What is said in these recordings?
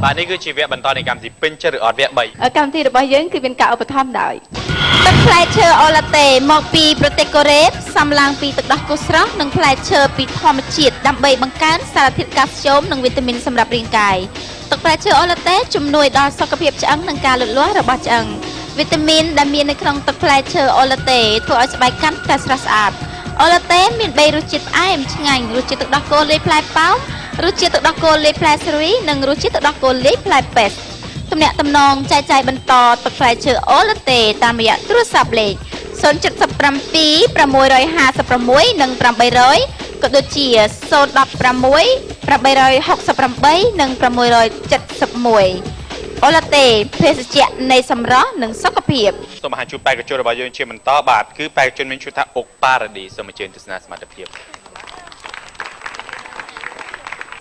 បាទនេះគឺជាវគ្គបន្តនៃកម្មវិធីពេញចិត្តឬអត់វគ្គ3កម្មវិធីរបស់យើងគឺមានការឧបត្ថម្ភដោយទឹកផ្លែឈើអូឡាតេមកពីប្រទេសកូរ៉េសំឡើងពីទឹកដោះគោស្រស់និងផ្លែឈើពីធម្មជាតិដើម្បីបង្កើនសារធាតុកាល់ស្យូមនិងវីតាមីនសម្រាប់រាងកាយទឹកផ្លែឈើអូឡាតេជំនួយដល់សុខភាពឆ្អឹងនិងការលូតលាស់របស់ឆ្អឹងវីតាមីនដែលមាននៅក្នុងទឹកផ្លែឈើអូឡាតេធ្វើឲ្យស្បែកកាន់តែស្រស់ស្អាតអូឡាតេមាន3រសជាតិផ្អែមឆ្ងាញ់រសជាតិទឹកដោះគោលាយផ្លែប៉ោមរសជាតិទឹកដោះគោលាយផ្លែស៊េរីនិងរសជាតិទឹកដោះគោលាយផ្លែប៉េសទំនាក់ទំនងចែកចាយបន្តទឹកផ្លែឈើអូឡាតេតាមរយៈទូរស័ព្ទលេខ077 656និង800ក៏ដូចជា016 868និង671អូឡាតេភេសជ្ជៈនៃសម្រស់និងសុខភាពសូមអញ្ជើញបេក្ខជនរបស់យើងជាបន្តបាទគឺបេក្ខជនមានឈ្មោះថាអុកប៉ារ៉ាឌីសូមអញ្ជើញទស្សនាសមត្ថភាព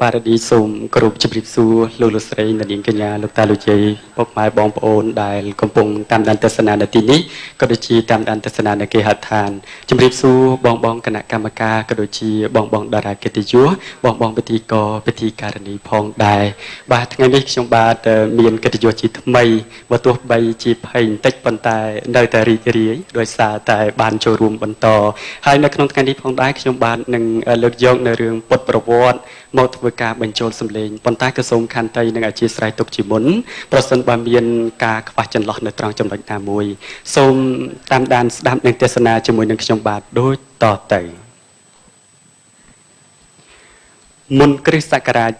ប៉ារ៉ាឌីសូមគោរពជម្រាបសួរលោកលោកស្រីនាងកញ្ញាលោកតាលោកយាយពុកម៉ែបងប្អូនដែលកំពុងតាមដានទស្សនានៅទីនេះក៏ដូចជាតាមដានទស្សនានៅគេហដ្ឋានជម្រាបសួរបងគណៈកម្មការក៏ដូចជាបងតារាកិត្តិយសបងពិធីករពិធីការនីផងដែរបាទថ្ងៃនេះខ្ញុំបាទមានកិត្តិយសជាថ្មីបើទោះបីជាភ័យបន្តិចប៉ុន្តែនៅតែរីករាយដោយសារតែបានចូលរួមបន្តហើយនៅក្នុងថ្ងៃនេះផងដែរខ្ញុំបាទនឹងលើកយកនៅរឿងពុទ្ធប្រវត្តិមកធ្វើការបញ្ចូលសម្លេងប៉ុន្តែក៏សូមខន្តីនឹងអធិស្ឋានទុកជាមុនប្រសិនបើមានការខ្វះចន្លោះនៅត្រង់ចំណុចណាមួយសូមតាមដានស្ដាប់និងទេសនាជាមួយនឹងខ្ញុំបាទដូចតទៅមុនគ្រិស្តសករាជ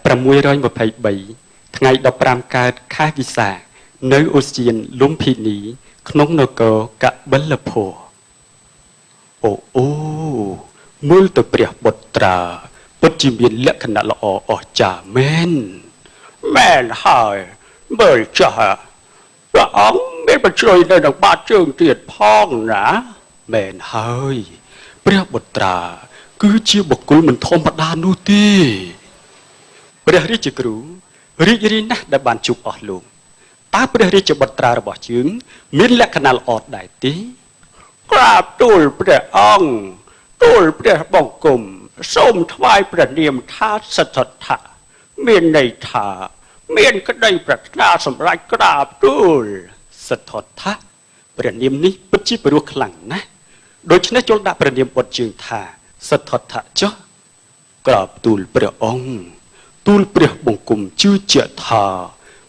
623ថ្ងៃ15កើតខែវិសាខនៅអូសៀនលំភិនីក្នុងនគរកបិលភពអូមើលទៅព្រះបុត្រាពិតជាមានលក្ខណៈល្អអស្ចារ្យមែនហើយមើលចាស់ព្រះអង្គមានបញ្ជ្រុយនៅក្នុងបាតជើងទៀតផងណាមែនហើយព្រះបុត្រាគឺជាបុគ្គលមិនធម្មតានោះទេព្រះរាជគ្រូរីករាយណាស់ដែលបានជួបអស់លោកតើព្រះរាជបុត្រារបស់យើងមានលក្ខណៈល្អដែរទេក្រាបទូលព្រះអង្គទូលព្រះបង្គំសូមថ្វាយព្រះនាមថាសិទ្ធត្ថៈមានន័យថាមានក្តីប្រាថ្នាសម្រេចក្រាបទូលសិទ្ធត្ថៈព្រះនាមនេះពិតជាព្រោះខ្លាំងណាស់ដូច្នេះចូលដាក់ព្រះនាមបុត្រជើងថាសិទ្ធត្ថៈចុះក្រាបទូលព្រះអង្គទូលព្រះបង្គំជឿជាក់ថា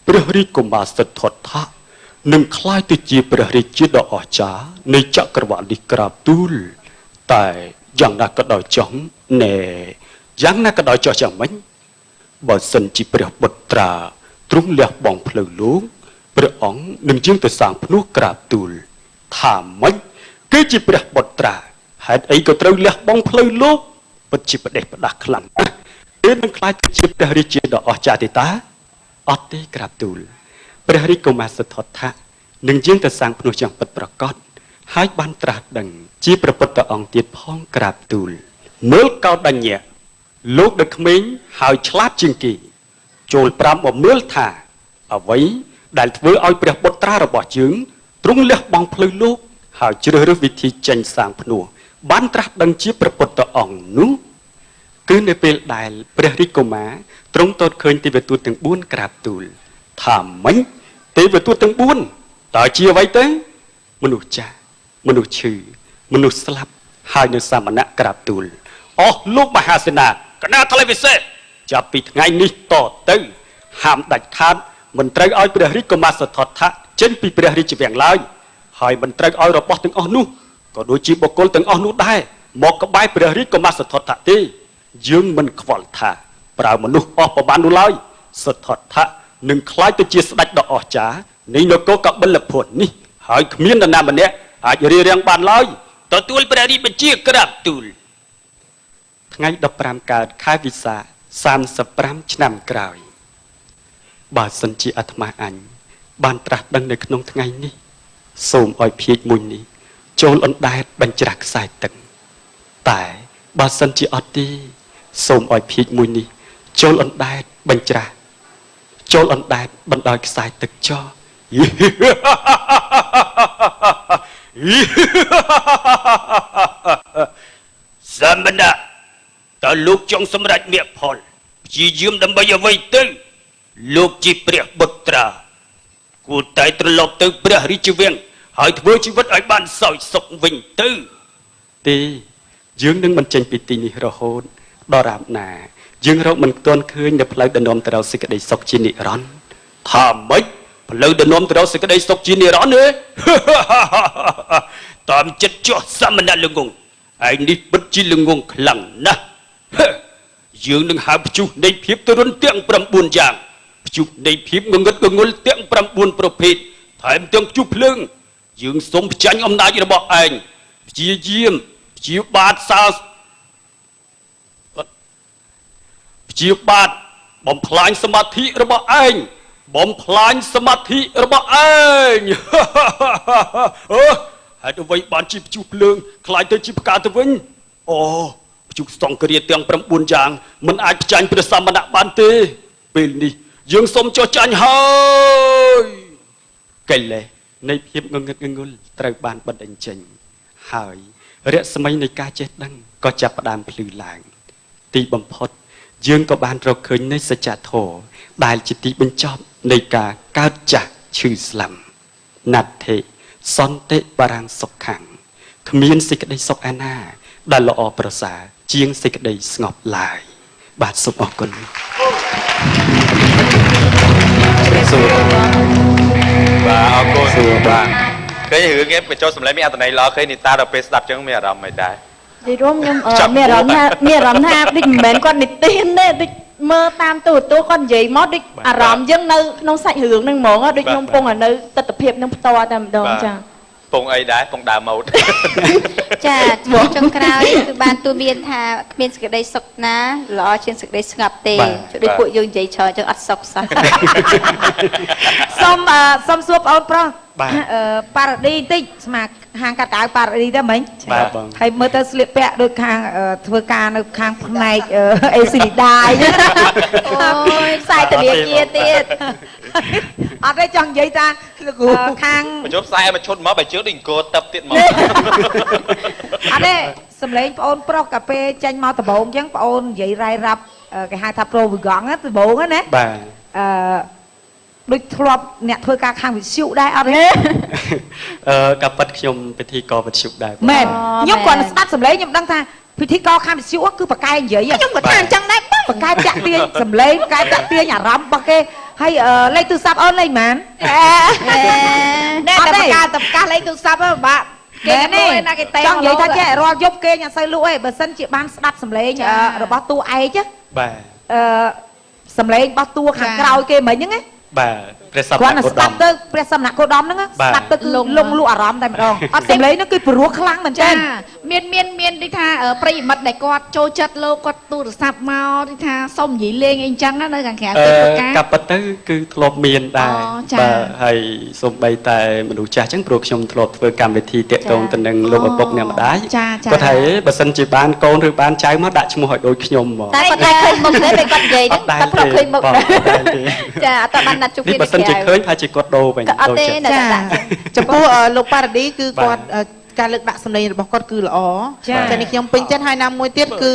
ព្រះរាជកុមារសិទ្ធត្ថៈនឹងក្លាយទៅជាព្រះរាជាដ៏អស្ចារ្យនៃចក្រវាឡនេះក្រាបទូលតែយ៉ាងណាក៏ដោយចង់ណែយ៉ាងណាក៏ដោយចោះយ៉ាងម៉េចបើសិនជាព្រះបុត្រាទ្រង់លះបង់ផ្លូវលោកព្រះអង្គនឹងយាងទៅសាងភ្នោះក្រាបទូលថាម៉េចគឺជាព្រះបុត្រាហេតុអីក៏ត្រូវលះបង់ផ្លូវលោកពិតជាផ្ដេសផ្ដាស់ខ្លាំងណាស់ពេលនឹងខ្លាចទៅជាព្រះរាជាដ៏អស្ចារ្យទេតាអត់ទេក្រាបទូលព្រះរាជកុមារសិទ្ធត្ថៈនឹងយាងទៅសាងភ្នោះយ៉ាងពិតប្រាកដហើយបានត្រាស់ដឹងជាព្រះពុទ្ធអង្គទៀតផងក្រាបទូលមើលកោដញ្ញៈលោកដឹកក្មេងហើយឆ្លាតជាងគេចូល5មកមើលថាអ្វីដែលធ្វើឲ្យព្រះបុត្រារបស់យើងទ្រង់លះបង់ផ្លូវលោកហើយជ្រើសរើសវិធីចេញសាងភ្នោះបានត្រាស់ដឹងជាព្រះពុទ្ធអង្គនោះគឺនៅពេលដែលព្រះរាជកុមារទ្រង់ទតឃើញទេវទូតទាំង4ក្រាបទូលថាម៉េចទេវទូតទាំង4តើជាអ្វីទៅមនុស្សចាស់មនុស្សឈឺមនុស្សស្លាប់ហើយនៅសាមណៈក្រាបទូលអស់លោកមហាសេនាគណៈថ្លៃវិសេសចាប់ពីថ្ងៃនេះតទៅហាមដាច់ខាតមិនត្រូវឲ្យព្រះរាជកុមារសិទ្ធត្ថៈចេញពីព្រះរាជវាំងឡើយហើយមិនត្រូវឲ្យរបស់ទាំងអស់នោះក៏ដូចជាបុគ្គលទាំងអស់នោះដែរមកក្បែរព្រះរាជកុមារសិទ្ធត្ថៈទេយើងមិនខ្វល់ថាប្រើមនុស្សអស់ប្រមាណនោះឡើយសិទ្ធត្ថៈនឹងខ្លាចទៅជាស្ដេចដ៏អស្ចារ្យនៃនគរកបិលភុតនេះហើយគ្មាននរណាម្នាក់អាចរារាំងបានឡើយទទួលព្រះរាជបញ្ជាក្រាបទូលថ្ងៃ15កើតខែវិសាខ35ឆ្នាំក្រោយបើសិនជាអាត្មាអញបានត្រាស់ដឹងនៅក្នុងថ្ងៃនេះសូមឲ្យភាជមួយនេះចូលអណ្ដែតបញ្ច្រាស់ខ្សែទឹកតែបើសិនជាអត់ទេសូមឲ្យភាជមួយនេះចូលអណ្ដែតបញ្ច្រាស់ចូលអណ្ដែតបណ្ដោយខ្សែទឹកចោលសមណៈតើលោកចង់សម្រេចមគ្គផលព្យាយាមដើម្បីអ្វីទៅ លោកជាព្រះបុត្រាគួរតែត្រឡប់ទៅព្រះរាជវាំងហើយធ្វើជីវិតឲ្យបានសោយសុខវិញទៅទេយើងនឹងមិនចេញពីទីនេះរហូតដល់រាបណាយើងរកមិនទាន់ឃើញនៅផ្លូវដំណំទៅរកសេចក្តីសុខជានិរន្តរ៍ថាម៉េចផ្លូវដំណំទៅរកសេចក្តីសុខជានិរន្តរ៍ទេ តាមចិត្តចោះសមណល្ងងឯនេះពិតជាល្ងងខ្លាំងណាស់យើងនឹងហៅព្យុះនៃភាពទរន់ទាំង9យ៉ាងព្យុះនៃភាពងងឹតងងុលទាំង9ប្រភេទថែមទាំងព្យុះភ្លើងយើងសូមផ្ចាញ់អំណាចរបស់ឯងព្យាយាមព្យាបាទព្យាបាទបំផ្លាញសមាធិរបស់ឯងបំផ្លាញសមាធិរបស់ឯង ហេតុអ្វីបានជាព្យុះភ្លើងខ្លាចទៅជាផ្កាទៅវិញអូព្យុះសង្គ្រាមទាំង9យ៉ាងមិនអាចផ្ចាញ់ព្រះសមណៈបានទេពេលនេះយើងសូមចោះចាញ់ហើយកេលេសនៃភាពងងឹតងងុលត្រូវបានបិទបញ្ចេញហើយរស្មីនៃការចេះដឹងក៏ចាប់ផ្ដើមភ្លឺឡើងទីបំផុតយើងក៏បានរកឃើញនៃសច្ចធម៌ដែលជាទីបញ្ចប់នៃការកើតចាស់ឈឺស្លាប់ណាត់ទេសន្តិបរាំងសុខខាងគ្មានសេចក្តីសុខឯណាដែលល្អប្រសើរជាងសេចក្តីស្ងប់ឡើយបាទសូមអរគុណសួរបាទអរគុណសួរបាទឃើញរឿងនេះបញ្ចូលសម្លេងមានអត្ថន័យល្អឃើញនីតាដល់ពេលស្ដាប់ចឹងមានអារម្មណ៍មិនដែរនិយាយរួមខ្ញុំមានអារម្មណ៍ថាដូចមិនមែនគាត់និទានទេដូចមើលតាមទូរទស្សន៍គាត់និយាយមកដូចអារម្មណ៍យើងនៅក្នុងសាច់រឿងហ្នឹងហ្មងដូចខ្ញុំពងនៅទស្សនវិជ្ជានឹងផ្ទាល់តែម្ដងចាពងអីដែរពងដើមម៉ូតចាចុងក្រោយគឺបានទូមានថាគ្មានសេចក្តីសុខណាល្អជាងសេចក្តីស្ងប់ទេដូចពួកយើងនិយាយច្រើនចឹងអត់សុខសោះសុំសួរបងអូនប្រុសប៉ារ៉ាឌីបន្តិចស្មាហាងកាត់កៅប៉ារ៉ាឌីទៅមិញហើយមើលទៅស្លៀកពាក់ដូចខាងធ្វើការនៅខាងផ្នែកអេស៊ីលីដាយអូយខ្សែធនាគារទៀតអត់ទេចង់និយាយថាខាងបញ្ចុះខ្សែមកឈុតមកបើជើងដូចអង្គរទឹកទៀតមកអត់ទេសម្លេងបងអូនប្រុសកាពេលចាញ់មកដំបងអញ្ចឹងបងអូននិយាយរ៉ាយរ៉ាប់គេហៅថាប្រូវីកង់ដំបងណាបាទដូចធ្លាប់អ្នកធ្វើការខាងវិទ្យុដែរអត់ទេកាប៉ិតខ្ញុំពិធីករវិទ្យុដែរមែនខ្ញុំគាត់ស្ដាប់សម្លេងខ្ញុំដឹងថាពិធីករខាងវិទ្យុគឺបកែនិយាយខ្ញុំក៏ថាអញ្ចឹងដែរបកែតាក់ទាញសម្លេងបកែតាក់ទាញអារម្មណ៍របស់គេហើយលេខទូរស័ព្ទអូនលេខប៉ុន្មានណែតែបកាសលេខទូរស័ព្ទពិបាកគេនេះចង់និយាយថាចេះរាល់យប់គេអត់សូវលក់ទេបើសិនជាបានស្ដាប់សម្លេងរបស់តួឯកបាទសម្លេងរបស់តួខាងក្រោយគេមិញហ្នឹងណាបាទព្រះសមណគោតមទៅព្រះសមណគោតមហ្នឹងស្ដាប់ទៅគឺលងលក់អារម្មណ៍តែម្ដងអត់សម្លេងហ្នឹងគឺព្រោះខ្លាំងមែនទេមានដូចថាប្រិយមិត្តដែលគាត់ចូលចិត្តលោកគាត់ទូរស័ព្ទមកដូចថាសុំនិយាយលេងអីអញ្ចឹងនៅខាងក្រៅទីប្រការកាប់ទៅគឺធ្លាប់មានដែរបាទហើយសូម្បីតែមនុស្សចាស់អញ្ចឹងព្រោះខ្ញុំធ្លាប់ធ្វើកម្មវិធីតាក់ទងទៅនឹងលោកឪពុកអ្នកម្ដាយគាត់ថាបើសិនជាបានកូនឬបានចៅមកដាក់ឈ្មោះឲ្យដូចខ្ញុំហ្មងតែគាត់តែឃើញមុខទេពេលគាត់និយាយហ្នឹងគាត់ធ្លាប់ឃើញមុខចាអត់បានណាត់ជួបគ្នាបើសិនជាឃើញថាជាគាត់ដូរវិញអត់ទេចំពោះលោកប៉ារ៉ាឌីគឺគាត់ការលើកដាក់សម្លេងរបស់គាត់គឺល្អចានេះខ្ញុំពេញចិត្តហើយណាមួយទៀតគឺ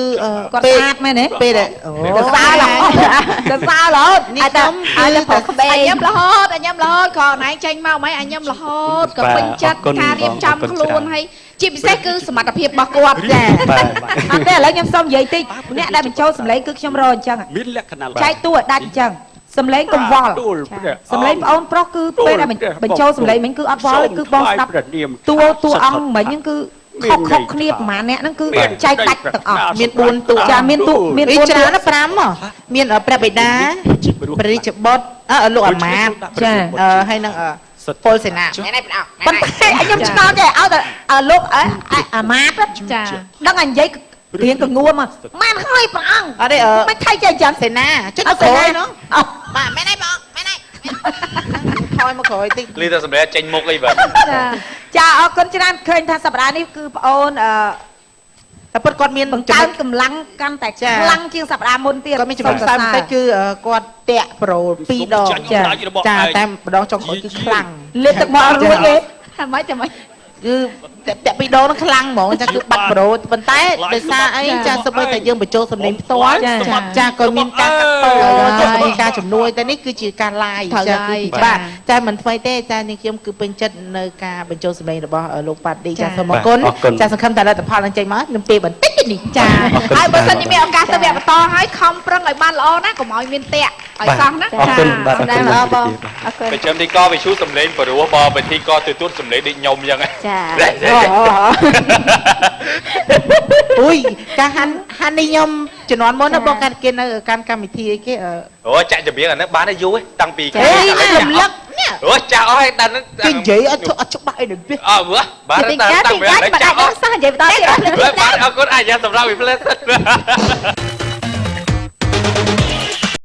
គាត់ស្អាតមែនទេពេលអូសើរឡោនេះខ្ញុំឲ្យតែក្បែរញ៉ាំរហូតក៏ណែចេញមកមិនអញញ៉ាំរហូតក៏ពេញចិត្តការរៀបចំខ្លួនហើយជាពិសេសគឺសមត្ថភាពរបស់គាត់ចាអត់ទេឥឡូវខ្ញុំសុំនិយាយតិចអ្នកដែលបញ្ចូលសម្លេងគឺខ្ញុំរកអញ្ចឹងមានលក្ខណៈចែកតួដាច់អញ្ចឹងសម្លេងកង្វល់សម្លេងប្អូនប្រុសគឺពេលដែលបញ្ចូលសម្លេងមិញគឺអត់វល់គឺបងស្ដាប់តួអង្គមិញហ្នឹងគឺខុសគ្នាប្រហែលអ្នកហ្នឹងគឺចែកដាច់ទាំងអស់មាន4តួចាមាន4ច្រើនណាស់5មានព្រះបិតាព្រះរាជបុត្រលោកអាមាត្យចាហើយនឹងពលសេនាប៉ុន្តែខ្ញុំឆ្ងល់ទេឲ្យតែលោកអាមាត្យចាដឹងតែនិយាយរៀងកងួមម៉ែនហើយព្រះអង្គអត់ទេមិនថៃចេះចឹងសេនាចុចក្រោយនោះបាទមែនហើយបងមែនហើយថយមកក្រោយតិចលឺតែសម្រាប់ចេញមុខអីបាទចាអរគុណច្រើនឃើញថាសប្តាហ៍នេះគឺប្អូនតែពិតគាត់មានបង្កើនកម្លាំងកាន់តែខ្លាំងជាងសប្តាហ៍មុនទៀតគាត់មានចំណុចផ្សំតិចគឺគាត់តាក់ប្រូល2ដងចាតែម្ដងចុងក្រោយគឺខ្លាំងលាបទឹកមករួចទេថាម៉េច គឺតែពីដូរនឹងខ្លាំងហ្មងចាគឺបាត់ប្រូប៉ុន្តែដោយសារអីចាសូម្បីតែយើងបញ្ចូលសំឡេងផ្ទាល់ចាក៏មានការកាត់តចាក៏មានការជំនួយតែនេះគឺជាការ live ចាគឺបាទចាមិនថ្មីទេចានាងខ្ញុំគឺពេញចិត្តនៅការបញ្ចូលសំឡេងរបស់លោកប៉ាឌីចាសូមអរគុណចាសង្ឃឹមតែលទ្ធផលនឹងចេញមកនឹងពេលបន្តិចនេះចាហើយបើសិនជាមានឱកាសទៅវគ្គបន្តហើយខំប្រឹងឲ្យបានល្អណាកុំឲ្យមានតាក់ឲ្យសោះណា អរគុណបាទអរគុណល្អបង អរគុណ បញ្ចាំទីកវិជូសម្លេងព្រោះបបទីកទទួលសម្លេងដូចខ្ញុំអញ្ចឹង ចា អូយការហាន់នេះខ្ញុំជំនាន់មុនណាបងកាត់គេនៅកាន់កម្មវិធីអីគេ អូចាក់ចម្រៀងអានេះបានយូរតាំងពី អេរំលឹកនេះ អូចាក់អស់ហើយដល់ហ្នឹង គេនិយាយអត់ច្បាស់អីនឹងវា អើបាទតាំងពីចាក់អស់ និយាយបន្តទៀត បាទអរគុណអាយ៉ាសម្រាប់វិផ្លេស